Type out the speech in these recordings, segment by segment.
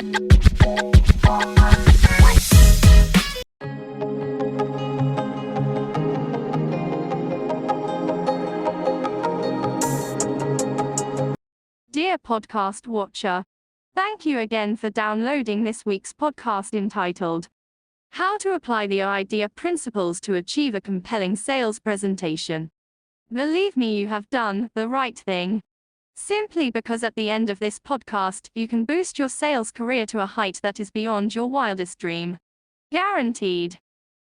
Dear podcast watcher, thank you again for downloading this week's podcast entitled How to Apply the AIDA Principles to Achieve a Compelling Sales Presentation. Believe me, you have done the right thing. Simply because at the end of this podcast, you can boost your sales career to a height that is beyond your wildest dream. Guaranteed.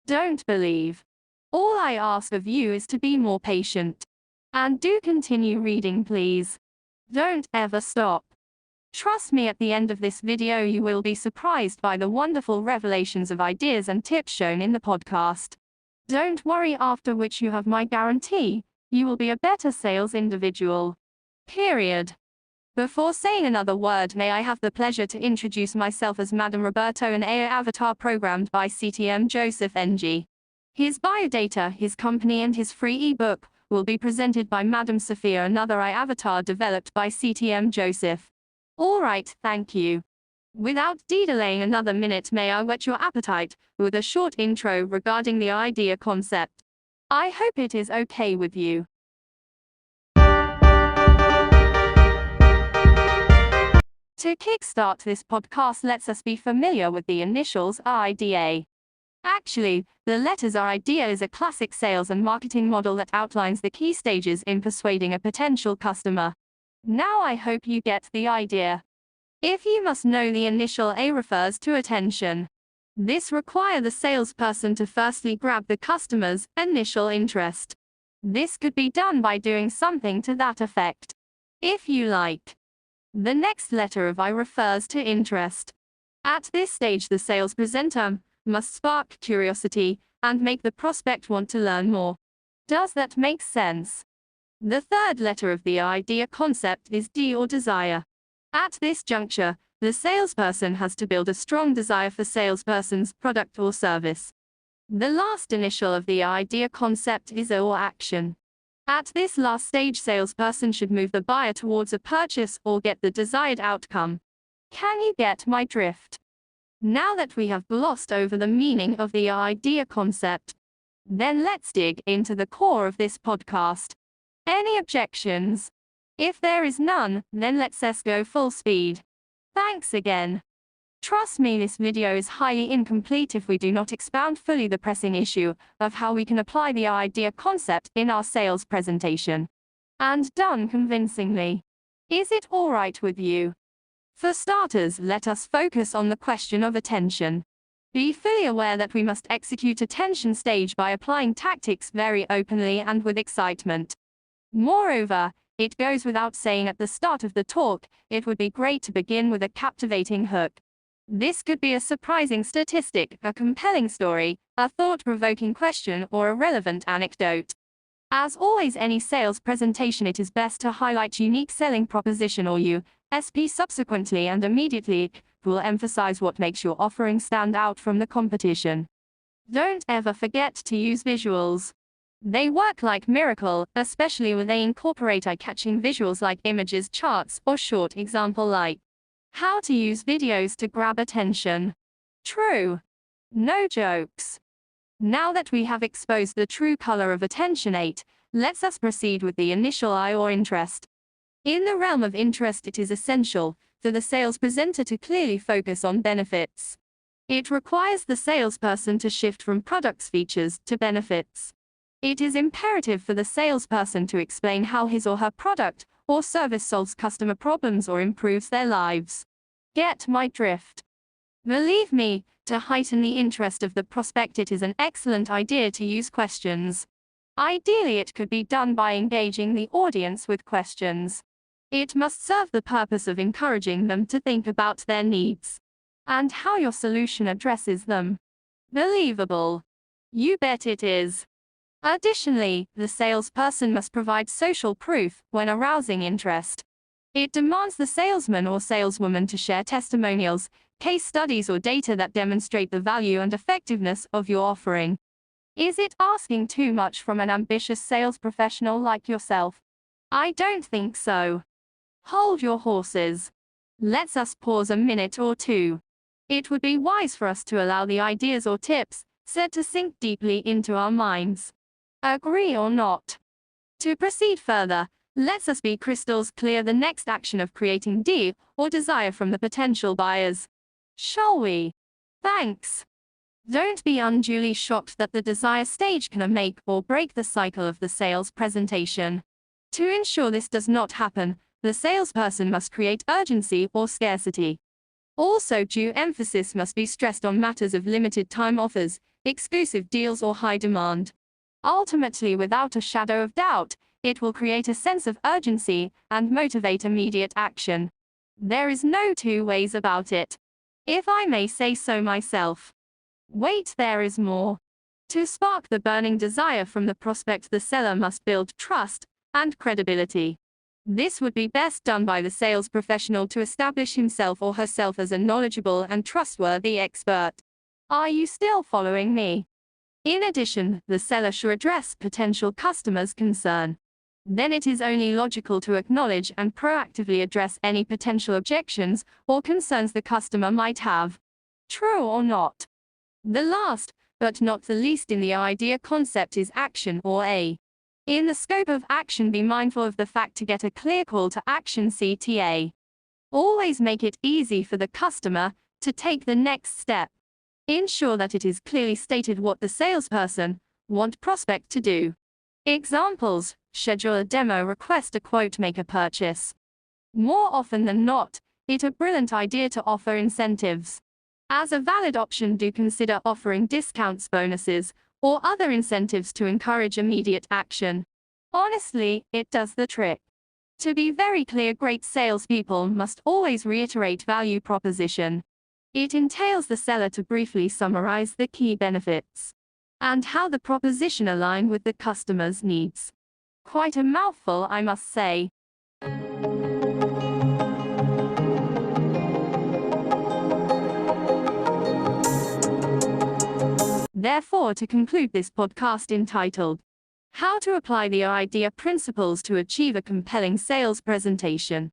Don't believe. All I ask of you is to be more patient. And do continue reading, please. Don't ever stop. Trust me, at the end of this video you will be surprised by the wonderful revelations of ideas and tips shown in the podcast. Don't worry, after which you have my guarantee, you will be a better sales individual. Period. Before saying another word, may I have the pleasure to introduce myself as Madam Roberto, an AI avatar programmed by CTM Joseph NG. His biodata, his company and his free ebook will be presented by Madam Sophia, another AI avatar developed by CTM Joseph. Alright, thank you. Without delaying another minute, may I whet your appetite with a short intro regarding the AIDA concept. I hope it is okay with you. To kickstart this podcast, let's us be familiar with the initials AIDA. Actually, the letters AIDA is a classic sales and marketing model that outlines the key stages in persuading a potential customer. Now I hope you get the idea. If you must know, the initial A refers to attention. This requires the salesperson to firstly grab the customer's initial interest. This could be done by doing something to that effect, if you like. The next letter of I refers to interest. At this stage, the sales presenter must spark curiosity and make the prospect want to learn more. Does that make sense? The third letter of the AIDA concept is D, or desire. At this juncture, the salesperson has to build a strong desire for salesperson's product or service. The last initial of the AIDA concept is O, or action. At this last stage, salesperson should move the buyer towards a purchase or get the desired outcome. Can you get my drift? Now that we have glossed over the meaning of the AIDA concept, then let's dig into the core of this podcast. Any objections? If there is none, then let's go full speed. Thanks again. Trust me, this video is highly incomplete if we do not expound fully the pressing issue of how we can apply the AIDA concept in our sales presentation. And done convincingly. Is it alright with you? For starters, let us focus on the question of attention. Be fully aware that we must execute attention stage by applying tactics very openly and with excitement. Moreover, it goes without saying at the start of the talk, it would be great to begin with a captivating hook. This could be a surprising statistic, a compelling story, a thought-provoking question, or a relevant anecdote. As always, any sales presentation, it is best to highlight unique selling proposition or USP subsequently and immediately. Will emphasize what makes your offering stand out from the competition. Don't ever forget to use visuals. They work like miracle, especially when they incorporate eye-catching visuals like images, charts, or short example like how to use videos to grab attention. True. No jokes. Now that we have exposed the true color of attention 8, let's us proceed with the initial I, or interest. In the realm of interest, it is essential for the sales presenter to clearly focus on benefits. It requires the salesperson to shift from products features to benefits. It is imperative for the salesperson to explain how his or her product or service solves customer problems or improves their lives. Get my drift? Believe me, to heighten the interest of the prospect, it is an excellent idea to use questions. Ideally, it could be done by engaging the audience with questions. It must serve the purpose of encouraging them to think about their needs and how your solution addresses them. Believable? You bet it is. Additionally, the salesperson must provide social proof when arousing interest. It demands the salesman or saleswoman to share testimonials, case studies, or data that demonstrate the value and effectiveness of your offering. Is it asking too much from an ambitious sales professional like yourself? I don't think so. Hold your horses. Let's us pause a minute or two. It would be wise for us to allow the ideas or tips said to sink deeply into our minds. Agree or not? To proceed further, let's us be crystals clear the next action of creating or desire from the potential buyers. Shall we? Thanks. Don't be unduly shocked that the desire stage can make or break the cycle of the sales presentation. To ensure this does not happen, the salesperson must create urgency or scarcity. Also, due emphasis must be stressed on matters of limited time offers, exclusive deals or high demand. Ultimately, without a shadow of doubt, it will create a sense of urgency and motivate immediate action. There is no two ways about it. If I may say so myself. Wait, there is more. To spark the burning desire from the prospect, the seller must build trust and credibility. This would be best done by the sales professional to establish himself or herself as a knowledgeable and trustworthy expert. Are you still following me? In addition, the seller should address potential customers' concern. Then it is only logical to acknowledge and proactively address any potential objections or concerns the customer might have. True or not? The last, but not the least in the idea concept is action or A. In the scope of action, be mindful of the fact to get a clear call to action CTA. Always make it easy for the customer to take the next step. Ensure that it is clearly stated what the salesperson want prospect to do. Examples: schedule a demo, request a quote, make a purchase. More often than not, it's a brilliant idea to offer incentives. As a valid option, do consider offering discounts, bonuses, or other incentives to encourage immediate action. Honestly, it does the trick. To be very clear, great salespeople must always reiterate value proposition. It entails the seller to briefly summarize the key benefits and how the proposition align with the customer's needs. Quite a mouthful, I must say. Therefore, to conclude this podcast entitled, How to Apply the AIDA Principles to Achieve a Compelling Sales Presentation,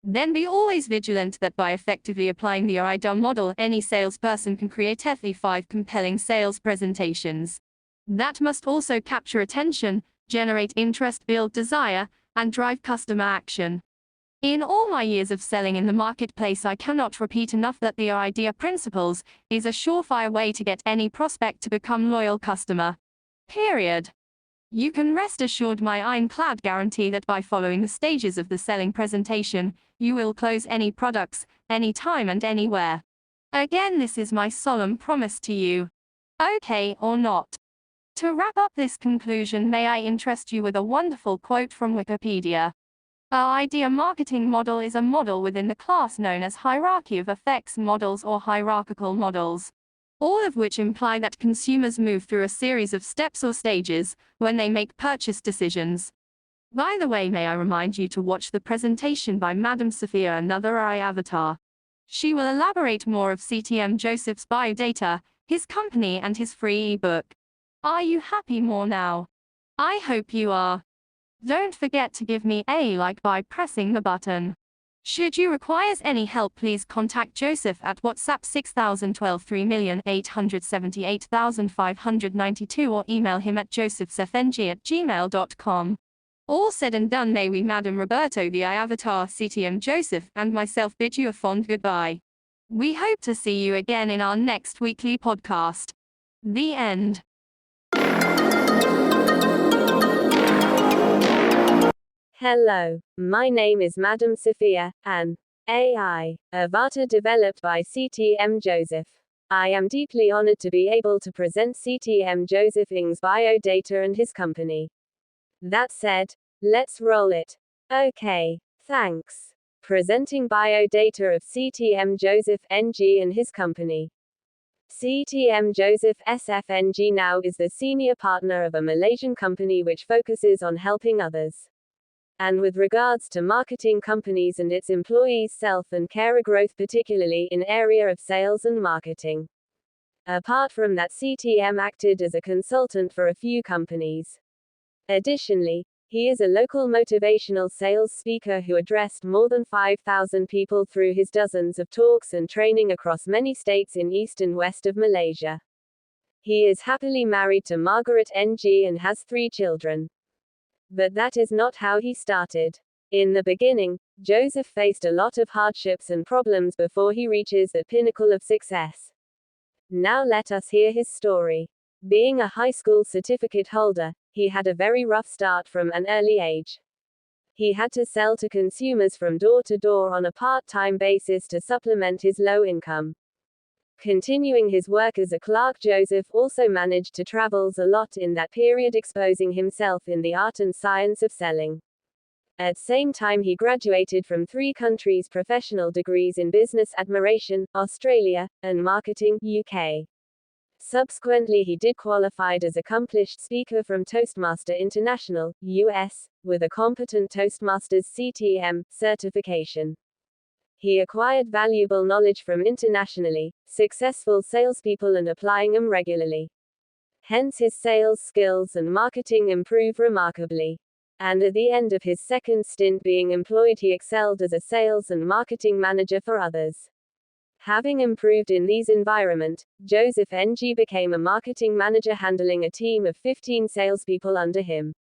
then be always vigilant that by effectively applying the AIDA model, any salesperson can create at least 5 compelling sales presentations. That must also capture attention, generate interest, build desire, and drive customer action. In all my years of selling in the marketplace, I cannot repeat enough that the AIDA principles is a surefire way to get any prospect to become loyal customer. Period. You can rest assured my ironclad guarantee that by following the stages of the selling presentation, you will close any products, anytime and anywhere. Again, this is my solemn promise to you. Okay or not? To wrap up this conclusion, may I interest you with a wonderful quote from Wikipedia. Our AIDA marketing model is a model within the class known as hierarchy of effects models or hierarchical models, all of which imply that consumers move through a series of steps or stages when they make purchase decisions. By the way, may I remind you to watch the presentation by Madam Sophia, another AI avatar. She will elaborate more of CTM Joseph's biodata, his company and his free ebook. Are you happy more now? I hope you are. Don't forget to give me a like by pressing the button. Should you require any help, please contact Joseph at WhatsApp 6012 3,878,592 or email him at josephsfng@gmail.com. All said and done, may we, Madam Roberto, the avatar, CTM Joseph, and myself bid you a fond goodbye. We hope to see you again in our next weekly podcast. The end. Hello, my name is Madam Sophia, an AI avatar developed by CTM Joseph. I am deeply honored to be able to present CTM Joseph Ng's biodata and his company. That said, let's roll it. Okay, thanks. Presenting biodata of CTM Joseph NG and his company. CTM Joseph SFNG now is the senior partner of a Malaysian company which focuses on helping others. And with regards to marketing companies and its employees' self and career growth, particularly in area of sales and marketing. Apart from that, CTM acted as a consultant for a few companies. Additionally, He is a local motivational sales speaker who addressed more than 5,000 people through his dozens of talks and training across many states in east and west of Malaysia. He is happily married to Margaret NG and has 3 children. But that is not how he started. In the beginning, Joseph faced a lot of hardships and problems before he reaches the pinnacle of success. Now let us hear his story. Being a high school certificate holder, he had a very rough start from an early age. He had to sell to consumers from door to door on a part-time basis to supplement his low income. Continuing his work as a clerk, Joseph also managed to travel a lot in that period, exposing himself in the art and science of selling. At the same time, he graduated from 3 countries' professional degrees in business administration, Australia, and marketing, UK. Subsequently, he did qualified as accomplished speaker from Toastmaster International, US, with a competent Toastmasters CTM certification. He acquired valuable knowledge from internationally successful salespeople and applying them regularly. Hence his sales skills and marketing improved remarkably. And at the end of his second stint being employed, he excelled as a sales and marketing manager for others. Having improved in these environment, Joseph NG became a marketing manager handling a team of 15 salespeople under him.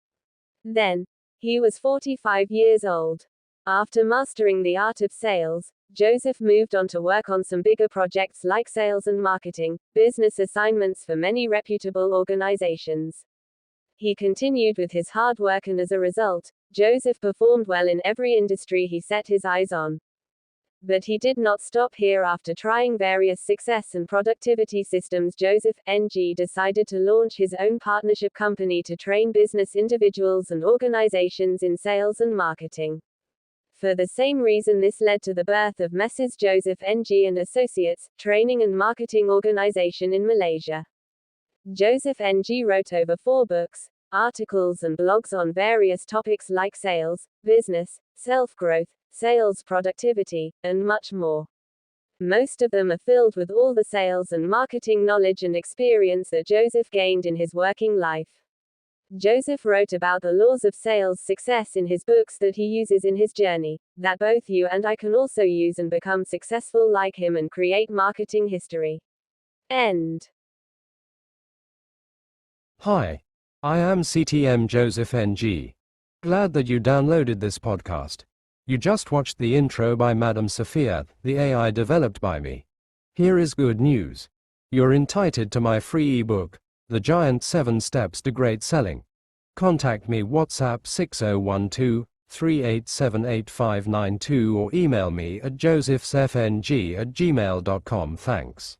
Then, he was 45 years old. After mastering the art of sales, Joseph moved on to work on some bigger projects like sales and marketing, business assignments for many reputable organizations. He continued with his hard work, and as a result, Joseph performed well in every industry he set his eyes on. But he did not stop here. After trying various success and productivity systems, Joseph NG decided to launch his own partnership company to train business individuals and organizations in sales and marketing. For the same reason, this led to the birth of Messrs. Joseph NG and Associates, training and marketing organization in Malaysia. Joseph NG wrote over 4 books, articles and blogs on various topics like sales, business, self-growth, sales productivity, and much more. Most of them are filled with all the sales and marketing knowledge and experience that Joseph gained in his working life. Joseph wrote about the laws of sales success in his books that he uses in his journey, that both you and I can also use and become successful like him and create marketing history. End. Hi, I am CTM Joseph NG. Glad that you downloaded this podcast. You just watched the intro by Madam Sophia, the AI developed by me. Here is good news. You're entitled to my free ebook, The Giant 7 Steps to Great Selling. Contact me WhatsApp 6012-3878-592 or email me at josephsfng@gmail.com. Thanks.